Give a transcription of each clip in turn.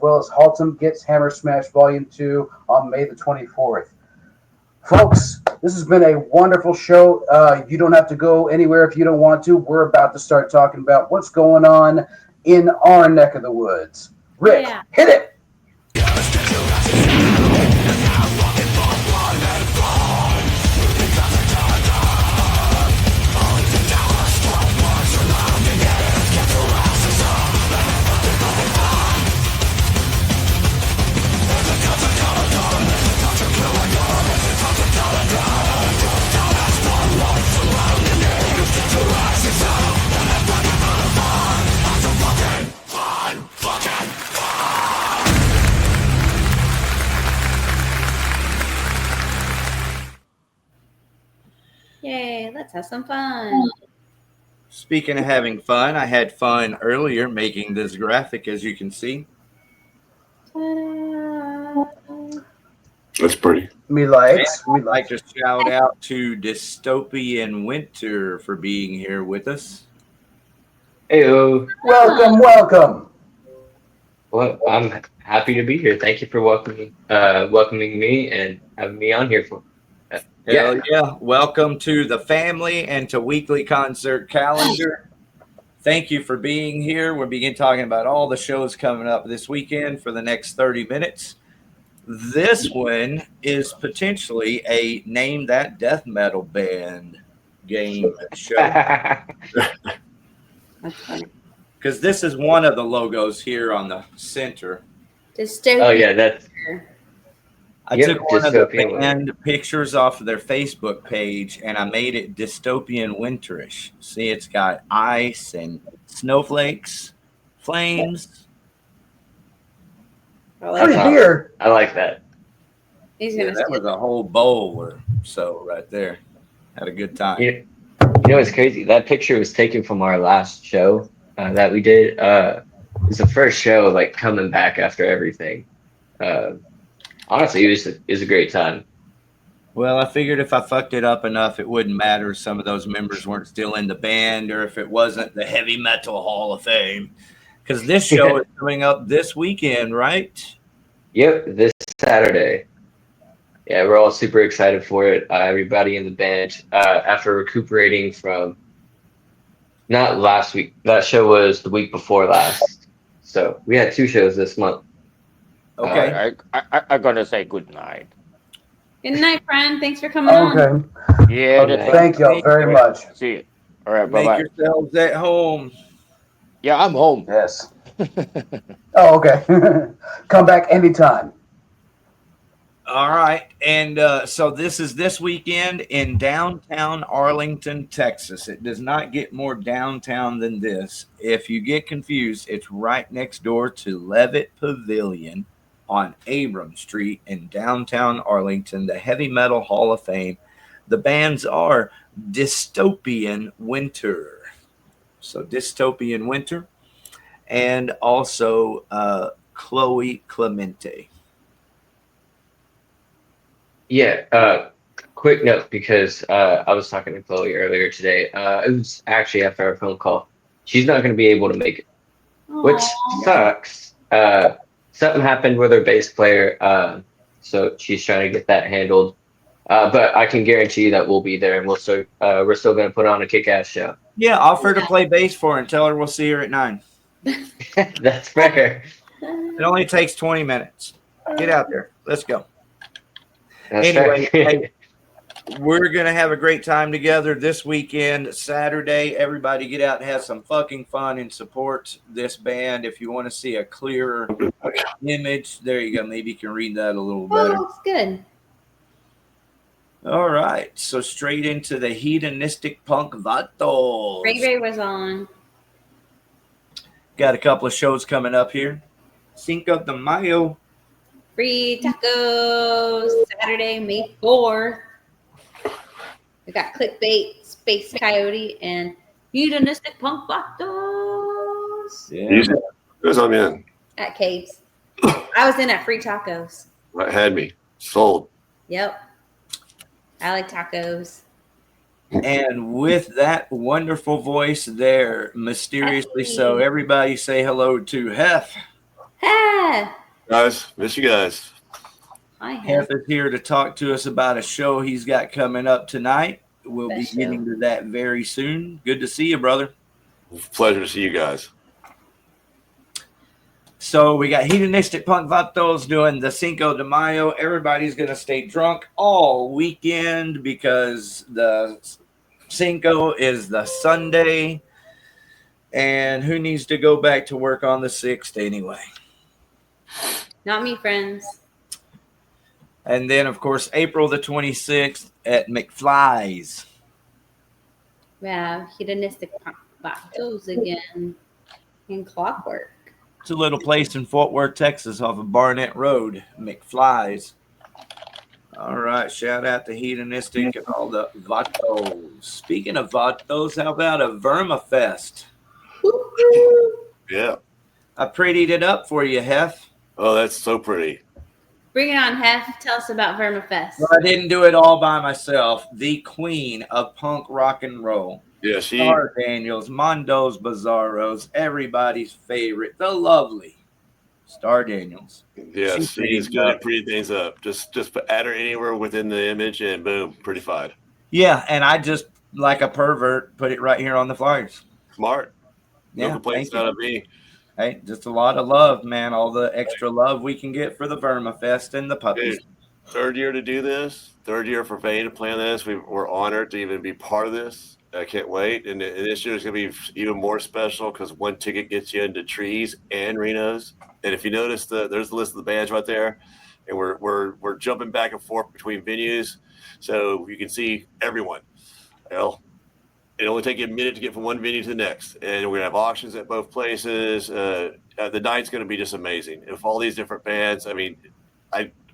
well as Haltom Gets Hammer Smash Volume 2 on May the 24th. Folks, this has been a wonderful show. You don't have to go anywhere if you don't want to. We're about to start talking about what's going on in our neck of the woods. Rick, hit it! Yay, let's have some fun. Speaking of having fun, I had fun earlier making this graphic, as you can see. That's pretty. Me likes. I'd like to shout out to Dystopian Winter for being here with us. Heyo. Welcome. Well, I'm happy to be here. Thank you for welcoming me and having me on here for. Hell yeah. Welcome to the family and to Weekly Concert Calendar. Thank you for being here. We'll begin talking about all the shows coming up this weekend for the next 30 minutes. This one is potentially a Name That Death Metal Band game show. That's funny. Because this is one of the logos here on the center. Dystopian. Oh, yeah, that's... I took one of the band pictures off of their Facebook page, and I made it Dystopian Winterish. See, it's got ice and snowflakes, flames. I like that. I like that. He's gonna that was a whole bowl or so right there. Had a good time. You know what's crazy? That picture was taken from our last show that we did. It was the first show, like, coming back after everything. Honestly, it was a great time. Well, I figured if I fucked it up enough, it wouldn't matter if some of those members weren't still in the band or if it wasn't the Heavy Metal Hall of Fame. Because this show is coming up this weekend, right? Yep, this Saturday. Yeah, we're all super excited for it. Everybody in the band, after recuperating from not last week. That show was the week before last. So we had 2 shows this month. Okay. I gotta say good night. Good night, friend. Thanks for coming on. Yeah. Thank you very much. See you. All right. Make Bye-bye. yourselves at home. Yeah, I'm home. Yes. Oh, okay. Come back anytime. All right. And so this is this weekend in downtown Arlington, Texas. It does not get more downtown than this. If you get confused, it's right next door to Levitt Pavilion on Abram Street in downtown Arlington, the Heavy Metal Hall of Fame. The bands are Dystopian Winter. So Dystopian Winter and also Chloe Clemente. Yeah, quick note, because I was talking to Chloe earlier today. It was actually after our phone call. She's not going to be able to make it, which sucks. Something happened with her bass player, so she's trying to get that handled. But I can guarantee you that we'll be there, and we're still going to put on a kick-ass show. Yeah, offer to play bass for her and tell her we'll see her at 9. That's fair. It only takes 20 minutes. Get out there. Let's go. That's anyway, fair. hey, we're going to have a great time together this weekend, Saturday. Everybody get out and have some fucking fun and support this band. If you want to see a clearer image, there you go. Maybe you can read that a little better. Oh, looks good. All right. So straight into the hedonistic punk vatos. Ray was on. Got a couple of shows coming up here. Cinco de Mayo. Free tacos Saturday, May 4th. We got Clickbait, Space Coyote, and Hedonistic Punk Vatos. Yeah. Because I'm in. At Caves. I was in at Free Tacos. That had me sold. Yep. I like tacos. And with that wonderful voice there, mysteriously so, everybody say hello to Hef. Hey! Hef. Guys, miss you guys. Hi, Hef. Hef is here to talk to us about a show he's got coming up tonight. We'll be Best getting show. to that very soon. Good to see you, brother. Pleasure to see you guys. So we got Hedonistic Punk Vatos doing the Cinco de Mayo. Everybody's going to stay drunk all weekend because the Cinco is the Sunday. And who needs to go back to work on the 6th anyway? Not me, friends. And then, of course, April the 26th at McFly's. We have hedonistic vatos again in Clockwork. It's a little place in Fort Worth, Texas, off of Barnett Road, McFly's. All right, shout out to Hedonistic and all the Vatos. Speaking of Vatos, how about a Vermafest? Woo-hoo. Yeah. I prettied it up for you, Hef. Oh, that's so pretty. Bring it on, Hef. Tell us about Vermafest. Well, I didn't do it all by myself. The queen of punk rock and roll. Yeah, she. Star Daniels, Mondo's Bizarros, everybody's favorite, the lovely Star Daniels. Yeah, She's she's pretty good up. at pretty things up. Just add her anywhere within the image, and boom, prettified. Yeah, and I just, like a pervert, put it right here on the flyers. Smart. No Yeah, complaints thank you. out of me. Hey, just a lot of love, man. All the extra love we can get for the Vermafest and the puppies. Dude, third year to do this. Third year for Vane to plan this. We're honored to even be part of this. I can't wait. And this year is going to be even more special because one ticket gets you into Trees and Reno's. And if you notice, there's the list of the bands right there. And we're jumping back and forth between venues. So you can see everyone. Well, it'll only take you a minute to get from one venue to the next. And we're going to have auctions at both places. The night's going to be just amazing. If all these different bands, I mean,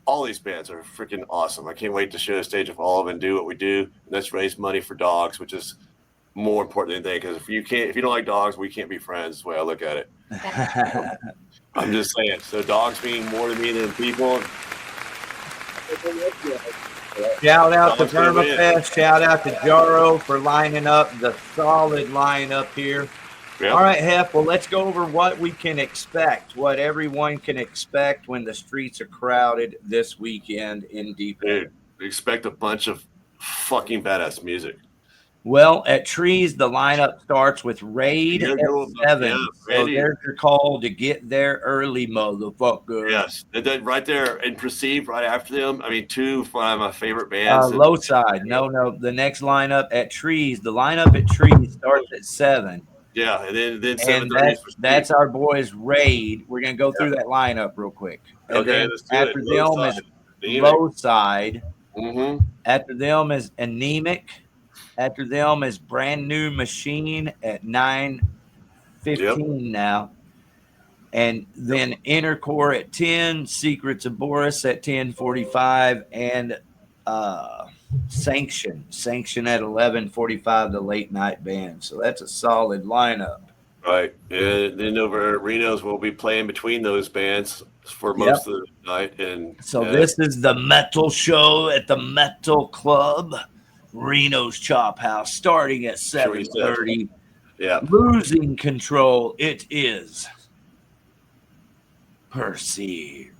all these bands are freaking awesome. I can't wait to show a stage of all of them and do what we do. And let's raise money for dogs, which is more important than anything. Because if you don't like dogs, we can't be friends. Is the way I look at it. I'm just saying. So dogs mean more to me than people. Shout out to Dogs gonna win. Vermafest. Shout out to Jaro for lining up the solid lineup here. Yep. All right, Hef. Well, let's go over what we can expect, what everyone can expect when the streets are crowded this weekend in Deep Ellum. Dude, expect a bunch of fucking badass music. Well, at Trees, the lineup starts with Raid Yeah, at go, 7. yeah, So Raid. there's your call to get there early, motherfucker. Yes, and then right there and Perceive right after them. I mean, two of one of my favorite bands. Low side. No. The next lineup at Trees, the lineup at Trees starts at 7. Yeah, and then And 7:30. that's our boys Raid. We're going to go through that lineup real quick. And Okay, then let's do after it. them is Low Side. Mm-hmm. After them is Anemic. After them is Brand New Machine at 9:15 now. And then Inner Core at 10, Secrets of Boris at 10:45, and Sanction at 11:45, the late night band. So that's a solid lineup. Right, and then over at Reno's, we'll be playing between those bands for most of the night. And So this is the metal show at the Metal Club, Reno's Chop House, starting at 7:30. Yeah, Losing control, it is Perceived.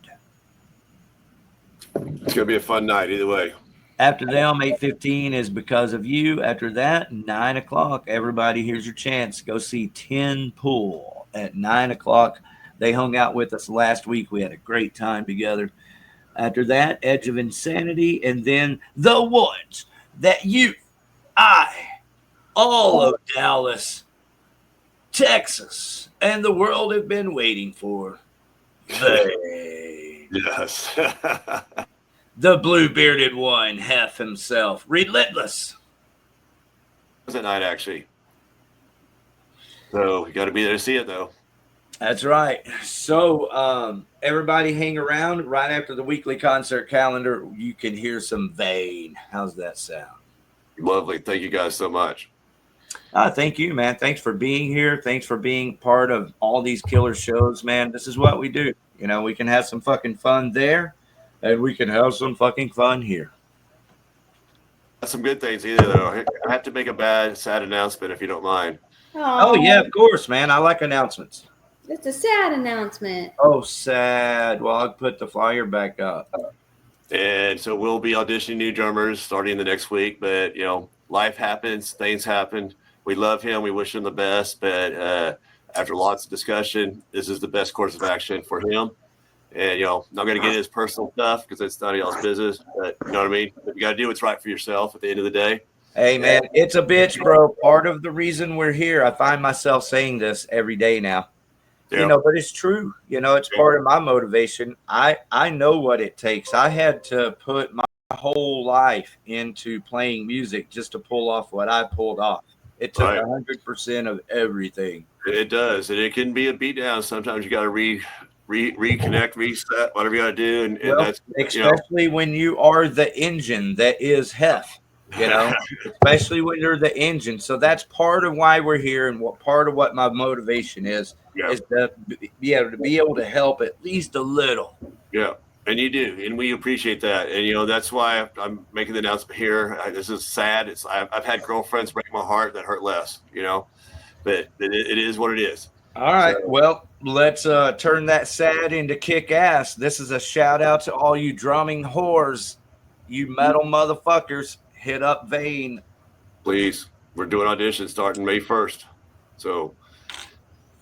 it's gonna be a fun night either way. After them, 8:15 is Because of You. After that, 9 o'clock, everybody, here's your chance. Go see Tin Pool at 9 o'clock. They hung out with us last week. We had a great time together. After that, Edge of Insanity, and then the ones that you, all of Dallas, Texas, and the world have been waiting for. Yes. The blue-bearded one, Hef himself, Relentless. Was that night actually? So you got to be there to see it though. That's right. So everybody hang around. Right after the weekly concert calendar, you can hear some Vane. How's that sound? Lovely. Thank you guys so much. Thank you, man. Thanks for being here. Thanks for being part of all these killer shows, man. This is what we do. You know, we can have some fucking fun there, and we can have some fucking fun here. That's some good things either though. I have to make a sad announcement if you don't mind. Oh, yeah, of course, man. I like announcements. It's a sad announcement. Oh, sad. Well, I'll put the flyer back up. And so we'll be auditioning new drummers starting the next week. But, life happens, things happen. We love him. We wish him the best. But after lots of discussion, this is the best course of action for him. And, not going to get into his personal stuff because it's none of y'all's business. But you know what I mean? But you got to do what's right for yourself at the end of the day. Hey, man, it's a bitch, bro. Part of the reason we're here, I find myself saying this every day now. Yeah. But it's true. It's part of my motivation. I know what it takes. I had to put my whole life into playing music just to pull off what I pulled off. It took 100% of everything. It does. And it can be a beatdown. Sometimes you got to reconnect, reset, whatever you got to do. And that's especially when you are the engine that is Hef. Especially when you're the engine. So that's part of why we're here, and what part of what my motivation is to be able to help at least a little. Yeah, and you do, and we appreciate that. And that's why I'm making the announcement here. This is sad. I've had girlfriends break my heart that hurt less. But it is what it is. All right. So, well, let's turn that sad into kick ass. This is a shout out to all you drumming whores, you metal motherfuckers. Hit up Vane. Please. We're doing auditions starting May 1st. So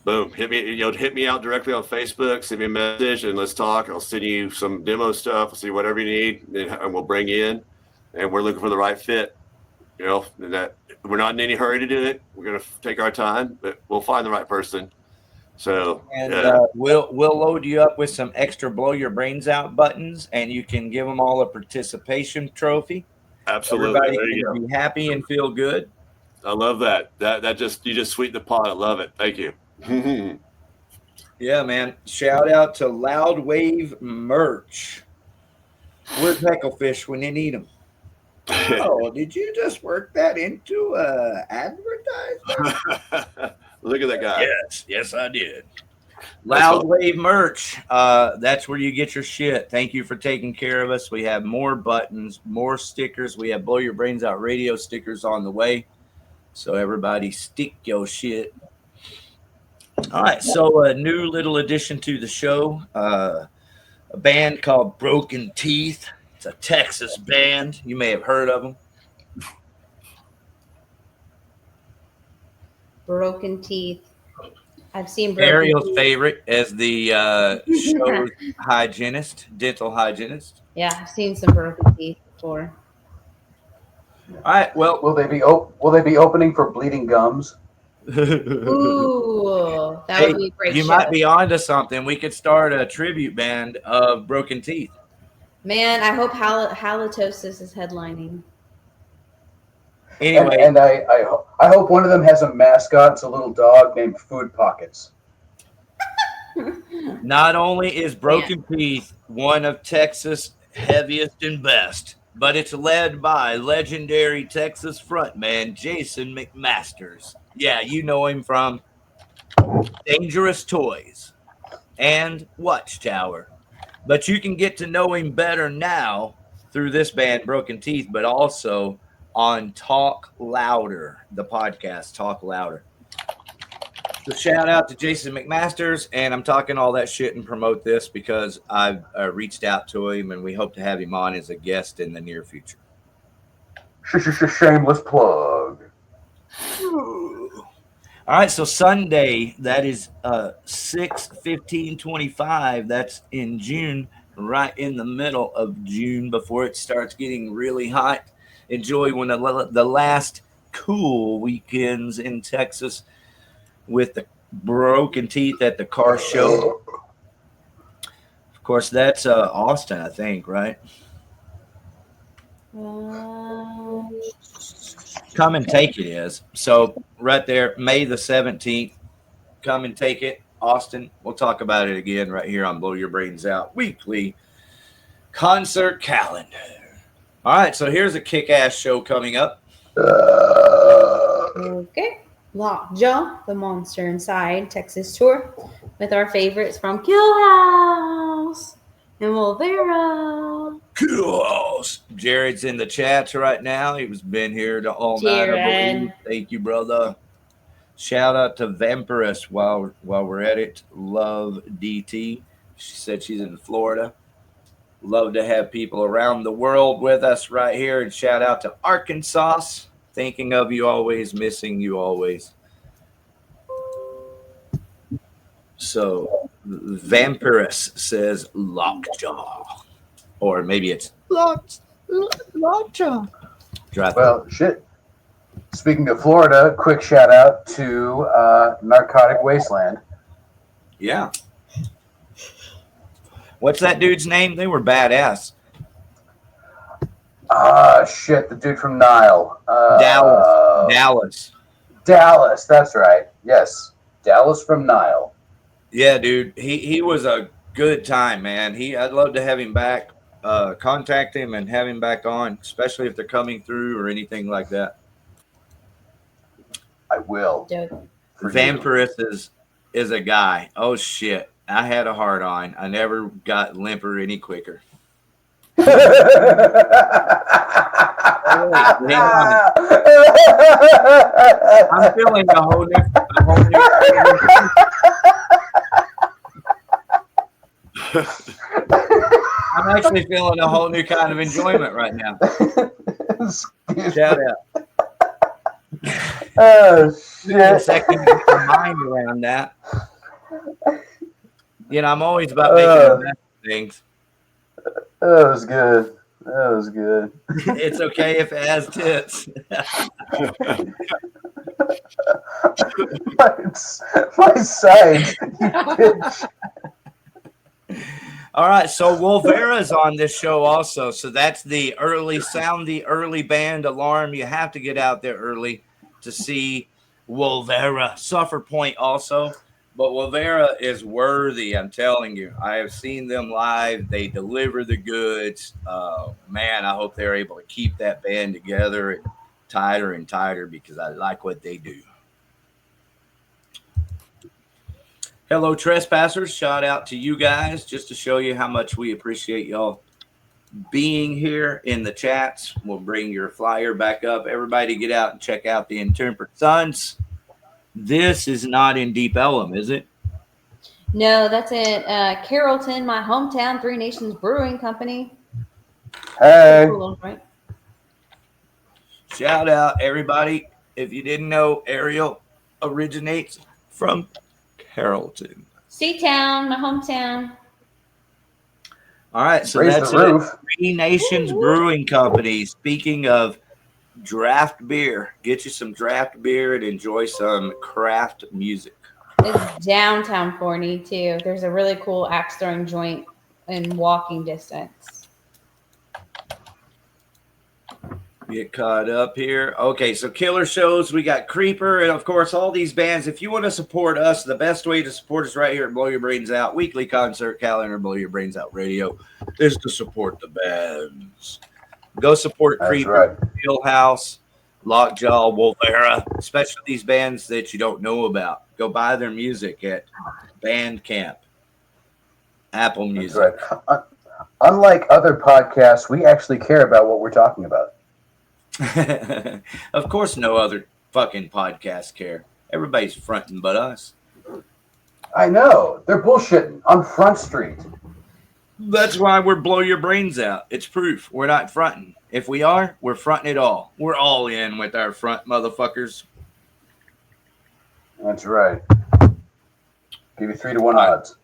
boom. Hit me out directly on Facebook, send me a message and let's talk. I'll send you some demo stuff. I'll see whatever you need and we'll bring you in. And we're looking for the right fit. And that we're not in any hurry to do it. We're gonna take our time, but we'll find the right person. So we'll load you up with some extra blow your brains out buttons and you can give them all a participation trophy. Absolutely. Everybody can be happy and feel good. I love that. You just sweeten the pot. I love it. Thank you. Yeah, man. Shout out to Loud Wave merch. Where's Hecklefish when you need them? Oh, did you just work that into advertisement? Look at that guy. Yes, I did. Loud Wave merch. That's where you get your shit. Thank you for taking care of us. We have more buttons, more stickers. We have Blow Your Brains Out radio stickers on the way. So everybody stick your shit. All right. So a new little addition to the show. A band called Broken Teeth. It's a Texas band. You may have heard of them. Broken Teeth. I've seen Broken Ariel's Teeth. favorite as the show's dental hygienist. Yeah, I've seen some Broken Teeth before. All right. Well, will they be opening for Bleeding Gums? Ooh, that would be a great. You might be onto something. We could start a tribute band of Broken Teeth. Man, I hope Halitosis is headlining. Anyway, and I hope one of them has a mascot. It's a little dog named Food Pockets. Not only is Broken Teeth one of Texas' heaviest and best, but it's led by legendary Texas frontman Jason McMasters. Yeah, you know him from Dangerous Toys and Watchtower. But you can get to know him better now through this band, Broken Teeth, but also on Talk Louder, the podcast, Talk Louder. So shout out to Jason McMasters, and I'm talking all that shit and promote this because I've reached out to him, and we hope to have him on as a guest in the near future. Shameless plug. All right, so Sunday, that is 6/15/25. That's in June, right in the middle of June before it starts getting really hot. Enjoy one of the last cool weekends in Texas with the Broken Teeth at the car show. Of course, that's Austin, I think, right? Come and Take It is. So right there, May the 17th. Come and take it. Austin, we'll talk about it again right here on Blow Your Brains Out weekly concert calendar. All right, so here's a kick-ass show coming up. Okay. Lockjaw, the Monster Inside Texas tour with our favorites from Kill House and Wolvera. Kill House. Jared's in the chats right now. He's been here all night, I believe. Thank you, brother. Shout out to Vampirus while we're at it. Love DT. She said she's in Florida. Love to have people around the world with us right here. And shout out to Arkansas. Thinking of you always, missing you always. So Vampirus says Lockjaw. Or maybe it's Lockjaw. Well, shit. Speaking of Florida, quick shout out to Narcotic Wasteland. Yeah. What's that dude's name? They were badass. Shit, the dude from Nile. Dallas. Dallas, that's right. Yes, Dallas from Nile. Yeah, dude. He was a good time, man. I'd love to have him back. Contact him and have him back on, especially if they're coming through or anything like that. I will. Vampirus is a guy. Oh shit. I had a hard on. I never got limper any quicker. I'm feeling a whole new I'm actually feeling a whole new kind of enjoyment right now. Shout out. Oh shit. A second to get my mind around that. You know, I'm always about making the best of things. That was good. That was good. It's okay if it has tits. my sides, you bitch. All right, so Wolvera's on this show also. So that's the early band alarm. You have to get out there early to see Wolvera. Suffer Point also. But Wolvera is worthy, I'm telling you. I have seen them live. They deliver the goods. Man, I hope they're able to keep that band together and tighter because I like what they do. Hello, trespassers. Shout out to you guys just to show you how much we appreciate y'all being here in the chats. We'll bring your flyer back up. Everybody get out and check out the Intemperate Sons. This is not in Deep Ellum, is it? No, that's in Carrollton, my hometown, Three Nations Brewing Company. Hey. Right? Shout out, everybody. If you didn't know, Ariel originates from Carrollton. Seatown, my hometown. All right, so Raise that's the roof. Three Nations Brewing Company. Speaking of draft beer, get you some draft beer and enjoy some craft music. It's downtown Forney too. There's a really cool axe throwing joint in walking distance. Get caught up here. Okay, so killer shows. We got Creeper and, of course, all these bands. If you want to support us, the best way to support us right here at Blow Your Brains Out, weekly concert calendar, Blow Your Brains Out Radio, is to support the bands. Go support That's Creeper, right. Fieldhouse, Lockjaw, Wolvera, especially these bands that you don't know about. Go buy their music at Bandcamp, Apple Music. That's right. Unlike other podcasts, we actually care about what we're talking about. Of course, no other fucking podcast care. Everybody's fronting but us. I know. They're bullshitting on Front Street. That's why we're Blow Your Brains Out. It's proof. We're not fronting. If we are, we're fronting it all. We're all in with our front motherfuckers. That's right. Give you 3-1 odds.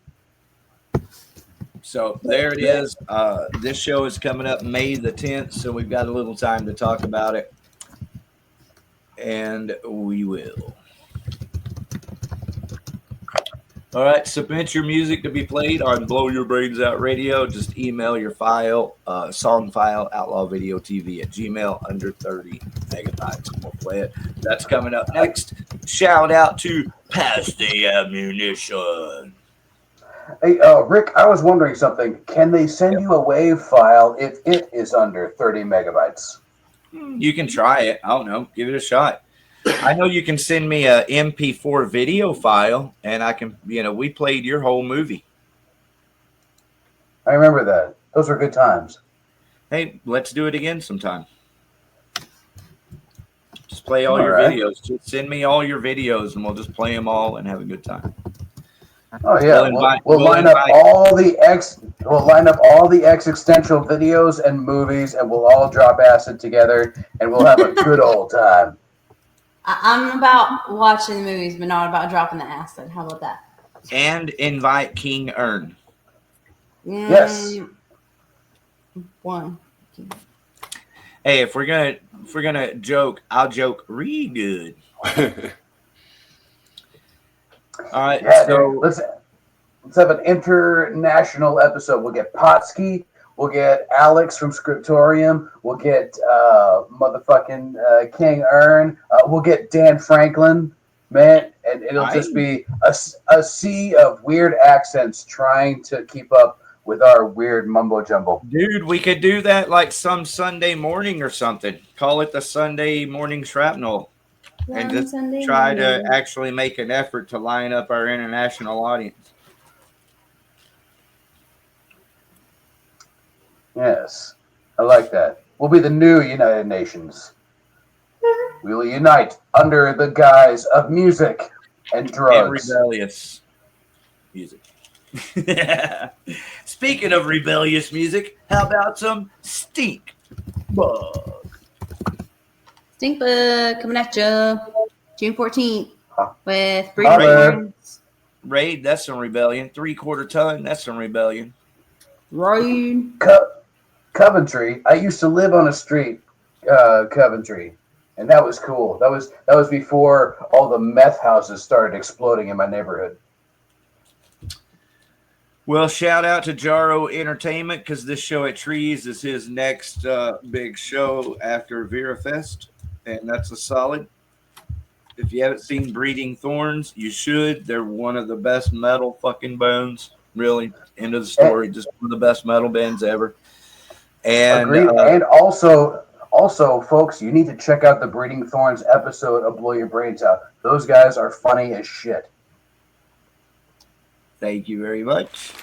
So there it is. This show is coming up May the 10th, so we've got a little time to talk about it. And we will. All right, submit your music to be played on Blow Your Brains Out Radio. Just email your file, song file, OutlawVideoTV at Gmail, under 30 megabytes. We'll play it. That's coming up next. Shout out to Pass the Ammunition. Hey, Rick, I was wondering something. Can they send you a WAV file if it is under 30 megabytes? You can try it. I don't know. Give it a shot. I know you can send me a MP4 video file, and I can, we played your whole movie. I remember that. Those were good times. Hey, let's do it again sometime. Just play all your right. videos. Just send me all your videos, and we'll just play them all and have a good time. Oh yeah, we'll line up all the existential videos and movies, and we'll all drop acid together, and we'll have a good old time. I'm about watching the movies, but not about dropping the acid. How about that? And invite King Earn. Yes. One. Hey, if we're gonna joke, I'll joke real good. All right, Yeah, so dude, let's have an international episode. We'll get Potsky, we'll get Alex from Scriptorium, we'll get motherfucking King Earn, we'll get Dan Franklin, man, and it'll just be a sea of weird accents trying to keep up with our weird mumbo jumbo. dude, we could do that like some Sunday morning or something. Call it the Sunday morning shrapnel. And just try to actually make an effort to line up our international audience. Yes, I like that. We'll be the new United Nations. We will unite under the guise of music and drugs. And rebellious music. Speaking of rebellious music, how about some Stink Bug? Stink Bug coming at you June 14th with Hi there. Breeding. Raid, that's some rebellion. 3/4 ton, that's some rebellion. Raid. Coventry. I used to live on a street, Coventry, and that was cool. That was before all the meth houses started exploding in my neighborhood. Well, shout out to Jaro Entertainment because this show at Trees is his next big show after Vera Fest, and that's a solid. If you haven't seen Breeding Thorns, you should. They're one of the best metal fucking bands. Really, end of the story. Just one of the best metal bands ever. And agreed. And also, folks, you need to check out the Breeding Thorns episode of Blow Your Brains Out. Those guys are funny as shit. Thank you very much.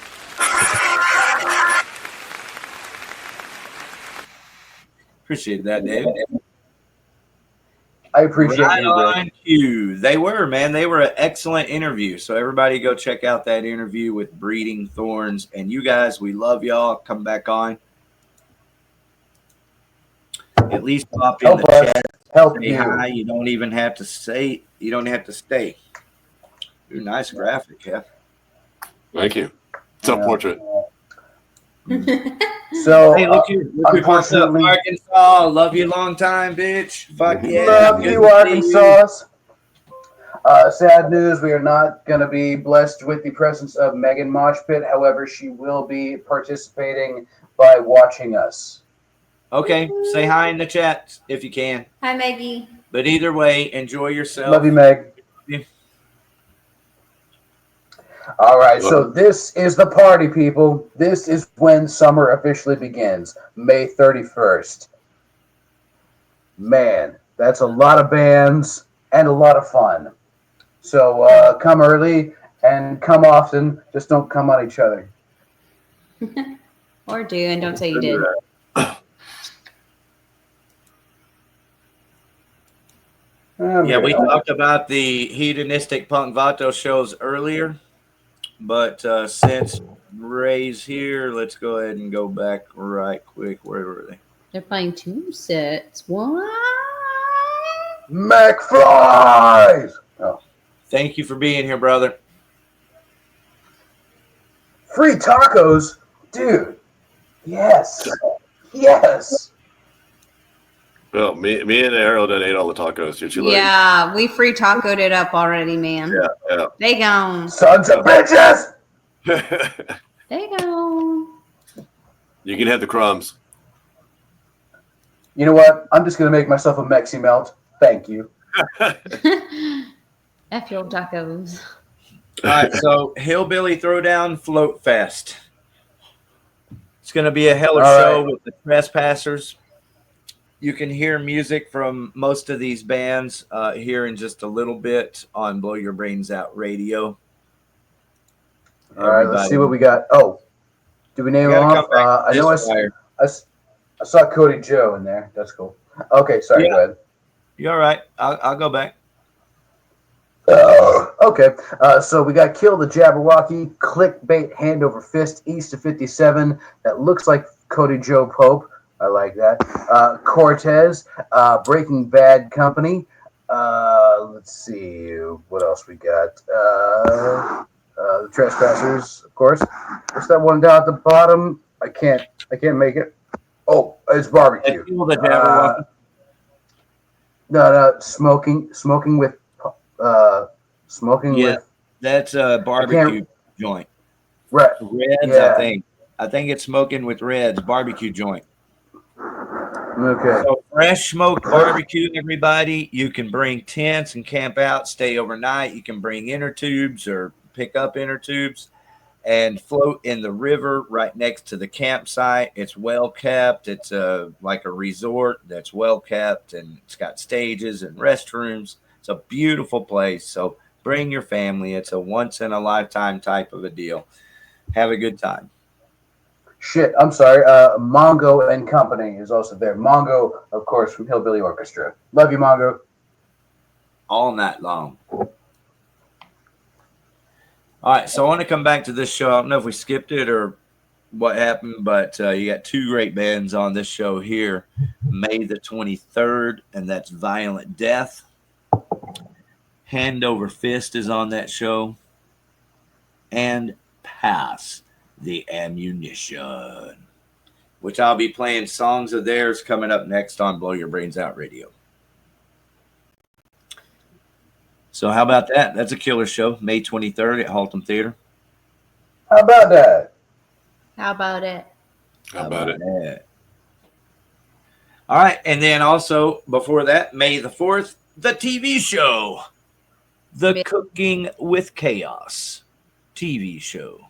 Appreciate that, David. I appreciate Right you, bro. on cue. They were, man. They were an excellent interview. So everybody go check out that interview with Breeding Thorns. And you guys, we love y'all. Come back on. At least pop in Help the us. chat. Help Say you. hi. You don't even have to say. You don't have to stay. Ooh, nice graphic, yeah. Thank you. Self-portrait. So, Hey, look here. Look what's up, unfortunately, Arkansas. Love you long time, bitch. Fuck yeah. love Good you, to see Arkansas. Sad news, we are not going to be blessed with the presence of Megan Moshpit. However, she will be participating by watching us. Okay, say hi in the chat if you can. Hi, Maggie. But either way, enjoy yourself. Love you, Meg. Yeah. All right, so this is the party, people. This is when summer officially begins, May 31st. Man, that's a lot of bands and a lot of fun. So come early and come often. Just don't come on each other. Or do, and don't say you did. Yeah, we talked about the hedonistic punk vato shows earlier, but since Ray's here, let's go ahead and go back right quick. Where were they? They're playing 2 sets. What? McFlies! Oh. Thank you for being here, brother. Free tacos? Dude. Yes. Yes. Well, me and Ariel done ate all the tacos. Did you like? Yeah, we free tacoed it up already, man. Yeah. They gone. Sons of bitches! They gone. You can have the crumbs. You know what? I'm just going to make myself a Mexi melt. Thank you. F your tacos. All right, so Hillbilly Throwdown Float Fest. It's going to be a hella All show right. with the Trespassers. You can hear music from most of these bands here in just a little bit on Blow Your Brains Out Radio. All right, let's see what we got. Oh, do we name them off? I know I saw Cody Joe in there. That's cool. Okay, sorry, Yeah. go ahead. You're all right. I'll go back. Okay, so we got Kill the Jabberwocky, clickbait hand over fist, east of 57. That looks like Cody Joe Pope. I like that. Cortez, Breaking Bad Company. Let's see what else we got. The Trespassers, of course. What's that one down at the bottom? I can't make it. Oh, it's barbecue. Kill the Jabberwocky. No, smoking with. Smoking Yeah, with that's a barbecue joint. right. Reds, Yeah. I think it's smoking with Reds barbecue joint. Okay. So fresh smoked barbecue, everybody. You can bring tents and camp out, stay overnight. You can bring inner tubes or pick up inner tubes and float in the river right next to the campsite. It's well kept. It's like a resort that's well kept, and it's got stages and restrooms. It's a beautiful place. So bring your family. It's a once in a lifetime type of a deal. Have a good time. Shit, I'm sorry. Mongo and Company is also there. Mongo, of course, from Hillbilly Orchestra. Love you, Mongo. All night long. All right, so I want to come back to this show. I don't know if we skipped it or what happened, but you got two great bands on this show here. May the 23rd, and that's Violent Death. Hand Over Fist is on that show. And Pass the Ammunition, which I'll be playing songs of theirs coming up next on Blow Your Brains Out Radio. So how about that? That's a killer show, May 23rd at Haltom Theater. How about that? How about it? How about it? That? All right, and then also before that, May the 4th, the TV show, The Cooking with Chaos TV show.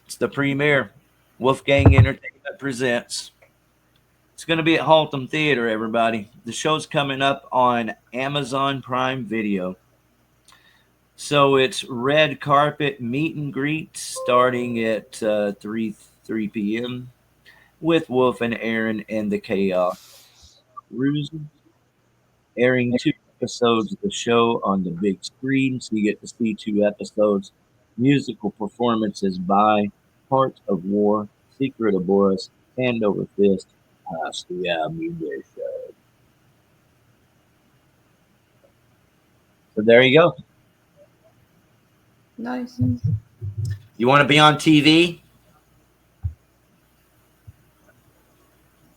It's the premiere. Wolfgang Entertainment presents. It's going to be at Haltom Theater, everybody. The show's coming up on Amazon Prime Video. So it's red carpet meet and greet starting at 3 p.m. with Wolf and Aaron and the Chaos Cruises. Airing 2 episodes of the show on the big screen, so you get to see 2 episodes. Musical performances by Heart of War, Secret of Boris, Hand Over Fist, Pass the Ammunition. So there you go. Nice. You want to be on TV?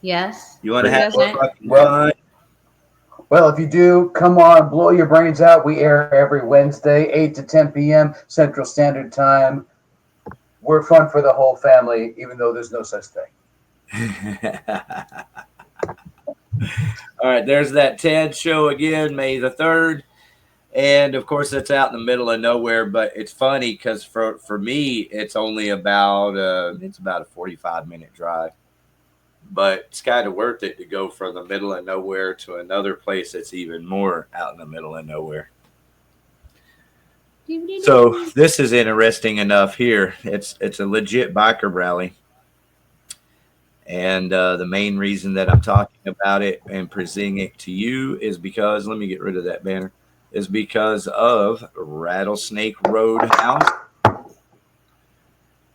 Yes. You want to have Yes, fucking Well- fun? Well, if you do, come on, blow your brains out. We air every Wednesday, 8 to 10 p.m. Central Standard Time. We're fun for the whole family, even though there's no such thing. All right, there's that TED show again, May the 3rd. And, of course, it's out in the middle of nowhere. But it's funny because for me, it's only about a 45-minute drive. But it's kind of worth it to go from the middle of nowhere to another place that's even more out in the middle of nowhere. So this is interesting enough here. It's a legit biker rally. And the main reason that I'm talking about it and presenting it to you is because, let me get rid of that banner, is because of Rattlesnake Roadhouse.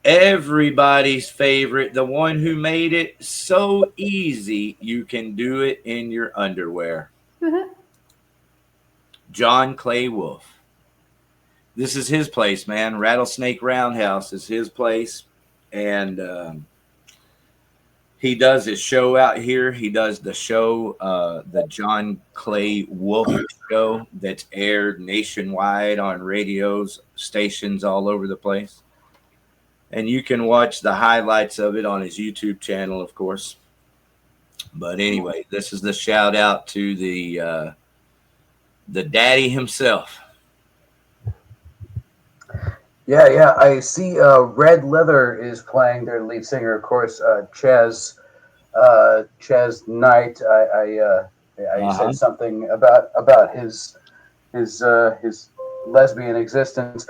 Everybody's favorite, the one who made it so easy you can do it in your underwear. John Clay Wolf. This is his place, man. Rattlesnake Roundhouse is his place. And he does his show out here. He does the show, the John Clay Wolf show that's aired nationwide on radios, stations all over the place. And you can watch the highlights of it on his YouTube channel, of course. But anyway, this is the shout out to the daddy himself. Yeah. I see Red Leather is playing their lead singer, of course, Chaz Knight. I said something about his lesbian existence.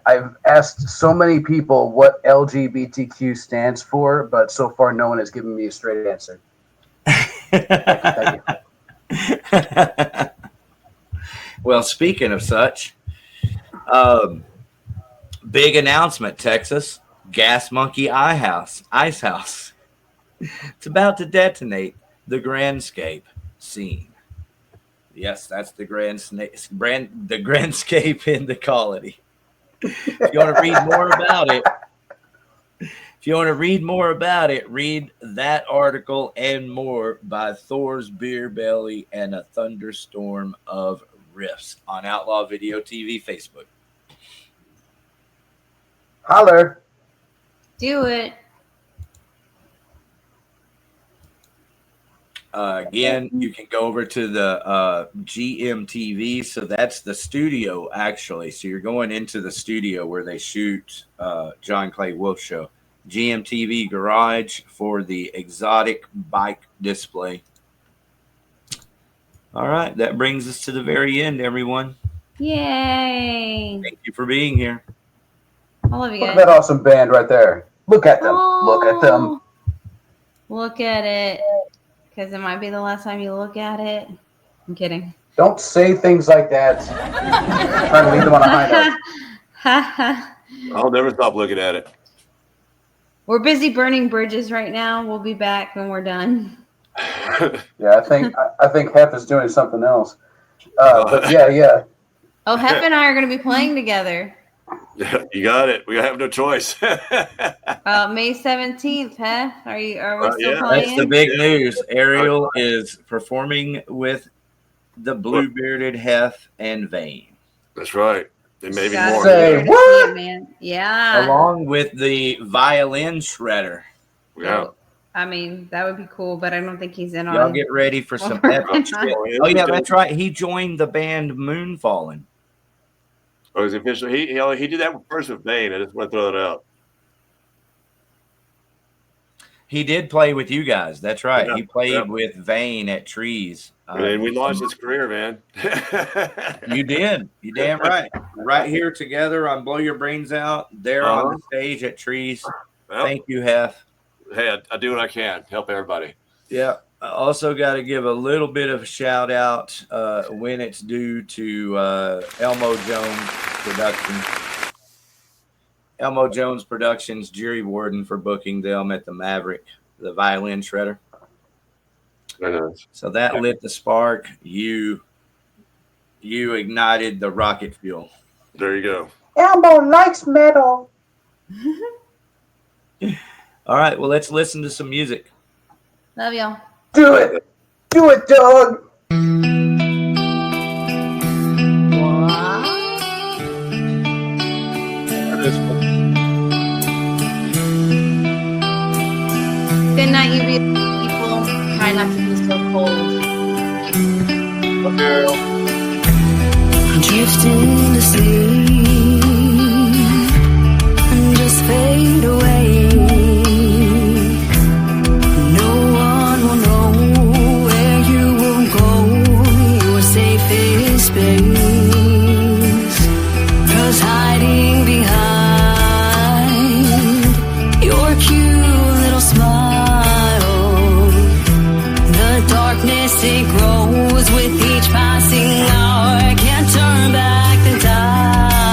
I've asked so many people what LGBTQ stands for, but so far no one has given me a straight answer. Thank you. Well, speaking of such, big announcement, Texas. Gas Monkey Ice House. It's about to detonate the Grandscape scene. Yes, that's the Grandscape in the colony. If you want to read more about it, read that article and more by Thor's Beer Belly and a Thunderstorm of Riffs on Outlaw Video TV Facebook. Holler. Do it. Again, you can go over to the GMTV. So that's the studio, actually. So you're going into the studio where they shoot John Clay Wolf Show. GMTV Garage for the exotic bike display. All right. That brings us to the very end, everyone. Yay. Thank you for being here. I love you Look at guys. that awesome band right there. Look at them. Look at them. Look at it. Because it might be the last time you look at it. I'm kidding. Don't say things like that. Trying to leave them on a high note. I'll never stop looking at it. We're busy burning bridges right now. We'll be back when we're done. Yeah, I think Hef is doing something else. But yeah. Oh, Hef and I are going to be playing together. You got it. We have no choice. May 17th, Hef. Are we still playing? That's the big news. Ariel is performing with the Blue Bearded Hef and Vane. That's right. And maybe Gotta more. be Say there to what? see it, man. Yeah. Along with the violin shredder. Yeah. I mean, that would be cool, but I don't think he's in Y'all on. get ready for some epic shit. Oh, yeah, that's right. He joined the band Moonfallen. Oh, he's official. He did that first with Vane. I just want to throw it out. He did play with you guys. That's right. Yeah, He played with Vane at Trees. And we launched his career, man. You did. You damn right. Right here together on Blow Your Brains Out, there on the stage at Trees. Well, Thank you, Hef. hey, I do what I can. Help everybody. Yeah. I also got to give a little bit of a shout out when it's due to Elmo Jones Productions. Elmo Jones Productions, Jerry Warden for booking them at the Maverick, the violin shredder. So that lit the spark. You ignited the rocket fuel. There you go. Elmo likes metal. All right. Well, let's listen to some music. Love y'all. Do it. Do it, Doug. Good night, you beautiful people. Try not to be so cold. Drifting to sleep and just fade away. No one will know where you will go, your safest space. 'Cause hiding behind your cute little smile, the darkness it grows with each passing hour. Can't turn back the time.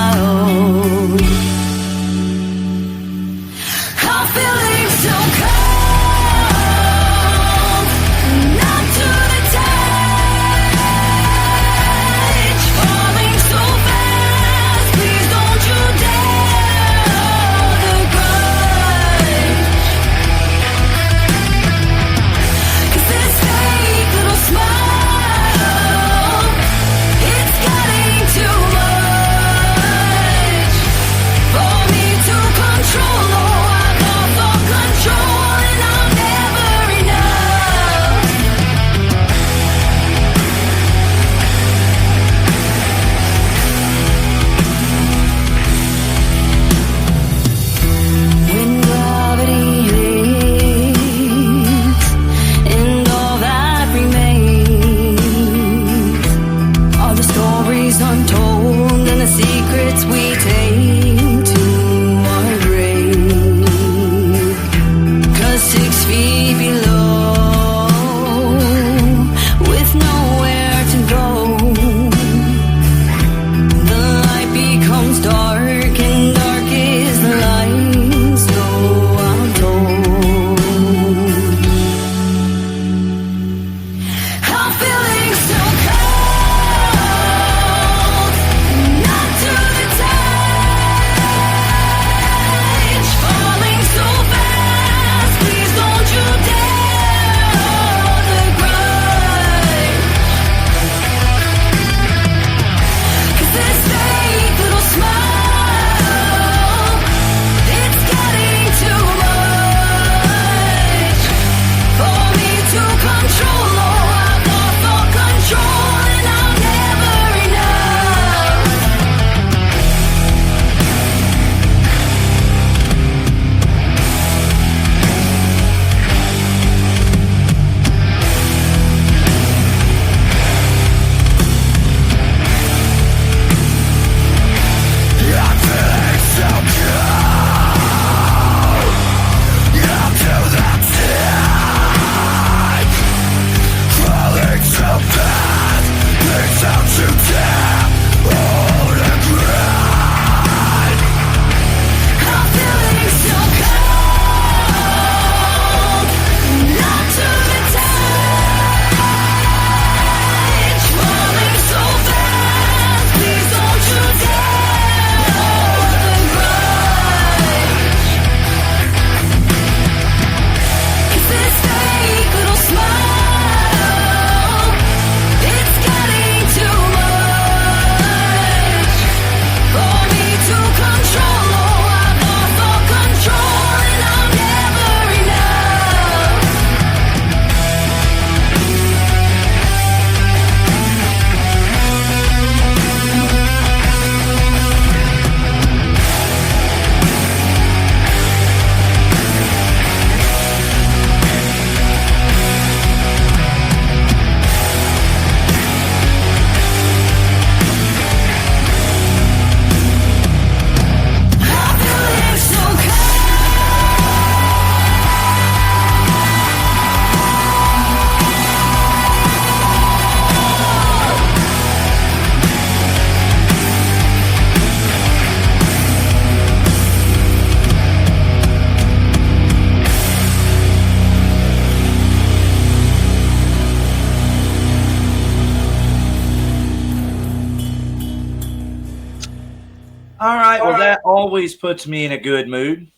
that always puts me in a good mood.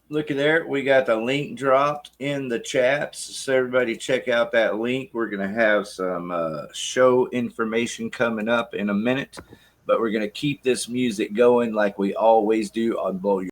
Looky there, we got the link dropped in the chats, so everybody check out that link. We're going to have some show information coming up in a minute, but we're going to keep this music going like we always do on Blow Your